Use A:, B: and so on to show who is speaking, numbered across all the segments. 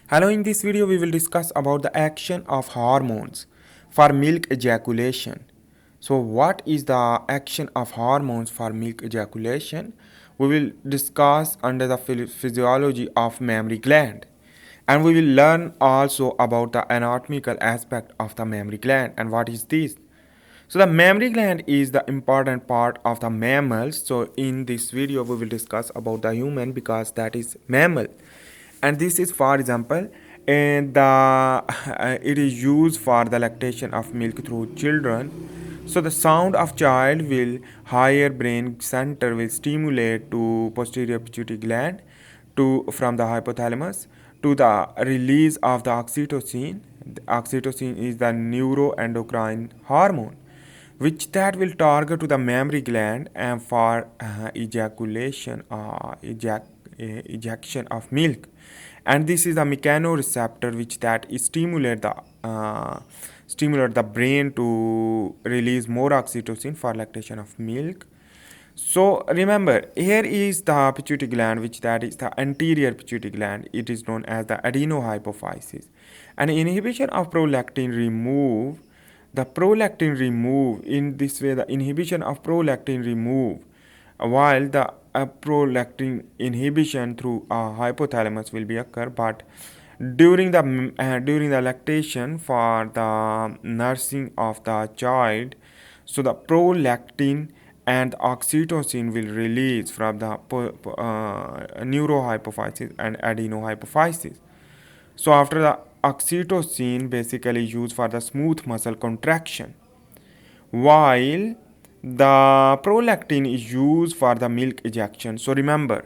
A: Hello, in this video we will discuss about the action of hormones for milk ejaculation. So what is the action of hormones for milk ejaculation? We will discuss under the physiology of mammary gland, and we will learn also about the anatomical aspect of the mammary gland and what is this. So the mammary gland is the important part of the mammals. So in this video we will discuss about the human because that is mammal, and this is for example, and the it is used for the lactation of milk through children. So the sound of child will higher brain center will stimulate to posterior pituitary gland to from the hypothalamus to the release of the oxytocin. The oxytocin is the neuroendocrine hormone which that will target to the mammary gland and for ejaculation ejection of milk, and this is a mechanoreceptor which that stimulate the brain to release more oxytocin for lactation of milk. So remember, here is the pituitary gland, which that is the anterior pituitary gland. It is known as the adenohypophysis. And inhibition of prolactin remove the prolactin remove in this way. The inhibition of prolactin remove, while the prolactin inhibition through hypothalamus will be occur, but during the lactation for the nursing of the child, so the prolactin and oxytocin will release from the neurohypophysis and adenohypophysis. So after the oxytocin basically used for the smooth muscle contraction, while the prolactin is used for the milk ejection. So remember,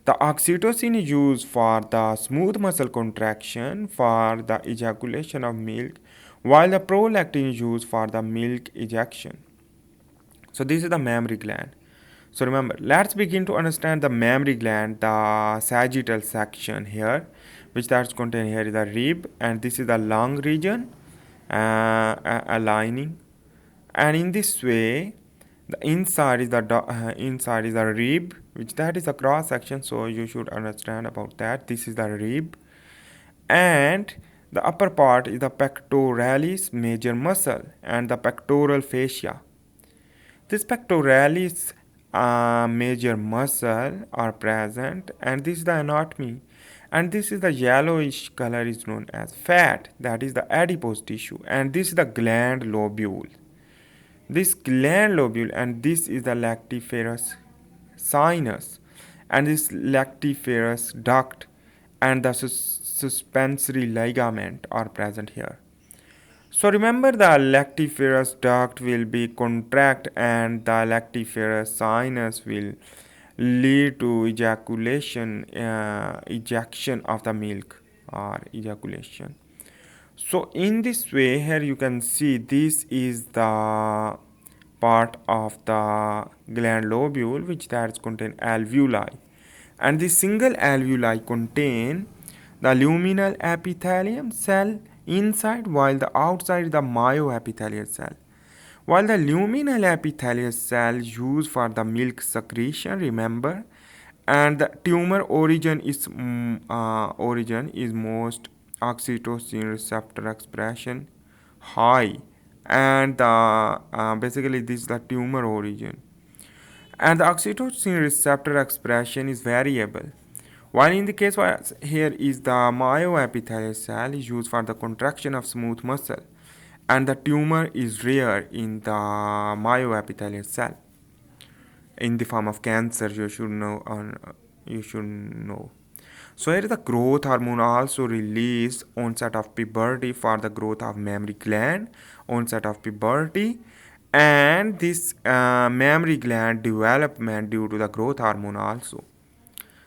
A: the oxytocin is used for the smooth muscle contraction for the ejaculation of milk, while the prolactin is used for the milk ejection. So this is the mammary gland. So remember, let's begin to understand the mammary gland, the sagittal section here, which that's contained here is the rib, and this is the lung region, a lining, and in this way, the inside is the inside is the rib, which that is a cross section. So you should understand about that. This is the rib, and the upper part is the pectoralis major muscle and the pectoral fascia. This pectoralis major muscle are present, and this is the anatomy, and this is the yellowish color is known as fat, that is the adipose tissue, and this is the gland lobule. This gland lobule, and this is the lactiferous sinus, and this lactiferous duct and the suspensory ligament are present here. So remember, the lactiferous duct will be contract and the lactiferous sinus will lead to ejection of the milk or ejaculation. So in this way, here you can see this is the part of the gland lobule which that contain alveoli, and the single alveoli contain the luminal epithelium cell inside, while the outside is the myoepithelial cell. While the luminal epithelial cell used for the milk secretion, remember, and the tumor origin is most oxytocin receptor expression high, and basically this is the tumor origin, and the oxytocin receptor expression is variable. While in the case where here is the myoepithelial cell is used for the contraction of smooth muscle, and the tumor is rare in the myoepithelial cell in the form of cancer. You should know. So here the growth hormone also released onset of puberty for the growth of mammary gland, onset of puberty, and this mammary gland development due to the growth hormone also.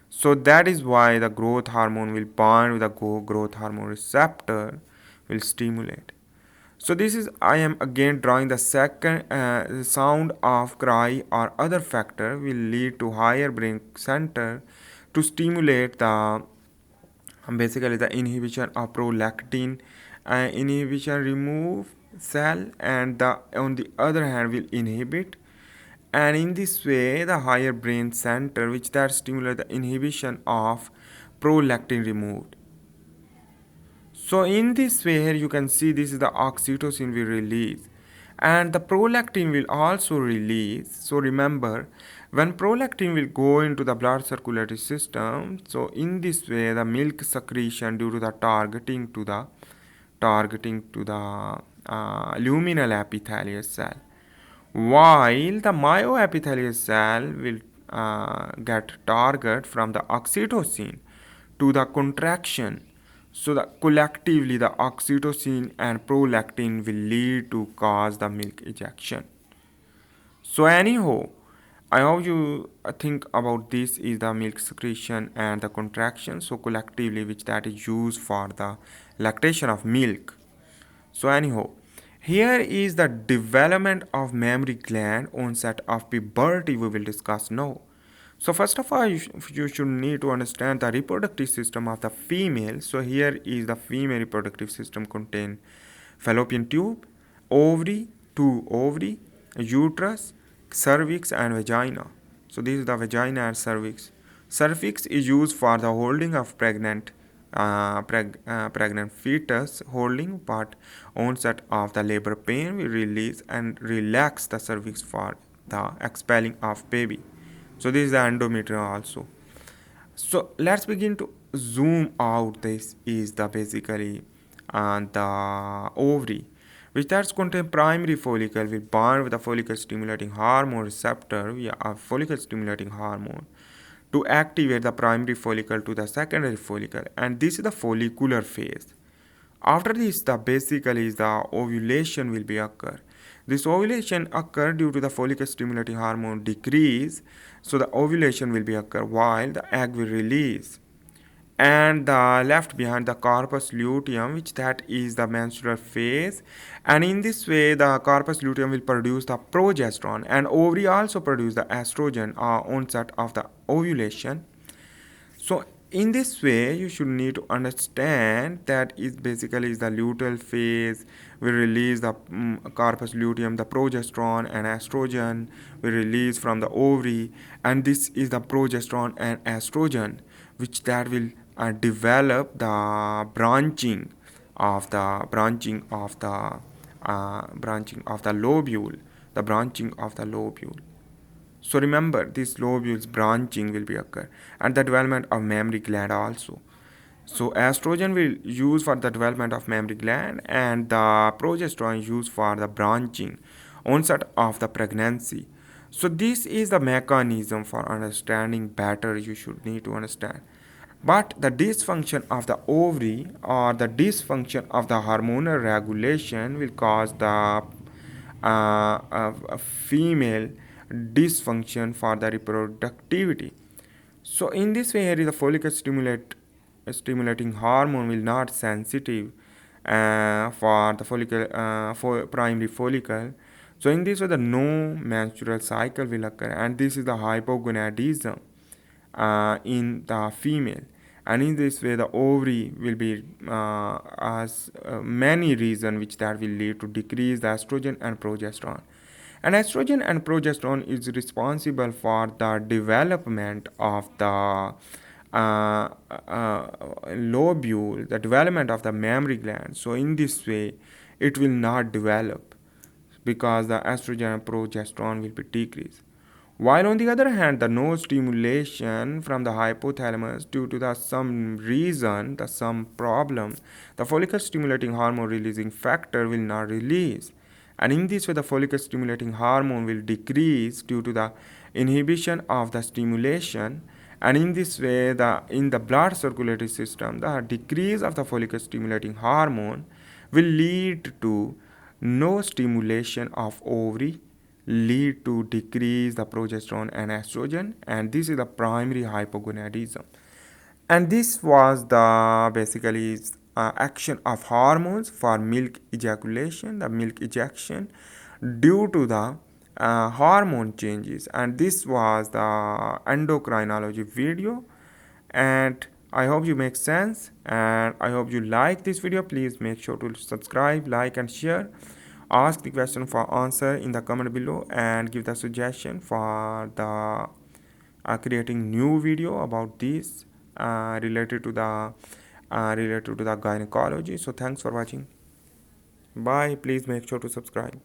A: So that is why the growth hormone will bind with the growth hormone receptor will stimulate. So this is, I am again drawing the second sound of cry or other factor will lead to higher brain center to stimulate the basically the inhibition of prolactin, inhibition remove cell, and the on the other hand will inhibit, and in this way the higher brain center which that stimulate the inhibition of prolactin removed. So in this way here you can see this is the oxytocin we release, and the prolactin will also release. So remember, when prolactin will go into the blood circulatory system, so in this way the milk secretion due to the targeting to the luminal epithelial cell, while the myoepithelial cell will get target from the oxytocin to the contraction. So collectively the oxytocin and prolactin will lead to cause the milk ejection. So anyhow, I hope you think about this is the milk secretion and the contraction. So collectively, which that is used for the lactation of milk. So anyhow, here is the development of mammary gland onset of puberty we will discuss now. So first of all, you should need to understand the reproductive system of the female. So here is the female reproductive system contain fallopian tube, ovary, two ovary, uterus, cervix and vagina. So this is the vagina and cervix. Cervix is used for the holding of pregnant fetus holding part. Onset of the labor pain will release and relax the cervix for the expelling of baby. So this is the endometrium also. So let's begin to zoom out. This is the basically the ovary, which that's contain primary follicle will bond with the follicle stimulating hormone receptor via a follicle stimulating hormone to activate the primary follicle to the secondary follicle, and this is the follicular phase. After this, the basically the ovulation will be occur. This ovulation occur due to the follicle stimulating hormone decrease, so the ovulation will be occur while the egg will release, and the left behind the corpus luteum, which that is the menstrual phase, and in this way the corpus luteum will produce the progesterone, and ovary also produce the estrogen onset of the ovulation. So in this way you should need to understand that is basically is the luteal phase we release the corpus luteum, the progesterone and estrogen we release from the ovary, and this is the progesterone and estrogen which that will develop the branching of the lobule, the branching of the lobule. So remember, this lobules branching will be occur, and the development of mammary gland also. So estrogen will use for the development of mammary gland, and the progesterone used for the branching, onset of the pregnancy. So this is the mechanism for understanding better. You should need to understand. But the dysfunction of the ovary or the dysfunction of the hormonal regulation will cause the female dysfunction for the reproductivity. So in this way, here is the follicle stimulating hormone will not sensitive for the follicle for primary follicle. So in this way, the no menstrual cycle will occur, and this is the hypogonadism in the female. And in this way the ovary will be as many reasons which that will lead to decrease the estrogen and progesterone, and estrogen and progesterone is responsible for the development of the lobule, the development of the mammary gland. So in this way it will not develop because the estrogen and progesterone will be decreased. While on the other hand, the no stimulation from the hypothalamus due to the some reason, the some problem, the follicle stimulating hormone releasing factor will not release. And in this way, the follicle stimulating hormone will decrease due to the inhibition of the stimulation. And in this way, in the blood circulatory system, the decrease of the follicle stimulating hormone will lead to no stimulation of ovary, lead to decrease the progesterone and estrogen, and this is the primary hypogonadism. And this was the basically action of hormones for milk ejaculation, the milk ejection due to the hormone changes. And this was the endocrinology video, and I hope you make sense, and I hope you like this video. Please make sure to subscribe, like and share. Ask the question for answer in the comment below, and give the suggestion for the creating new video about this related to the related to the gynecology. So thanks for watching. Bye. Please make sure to subscribe.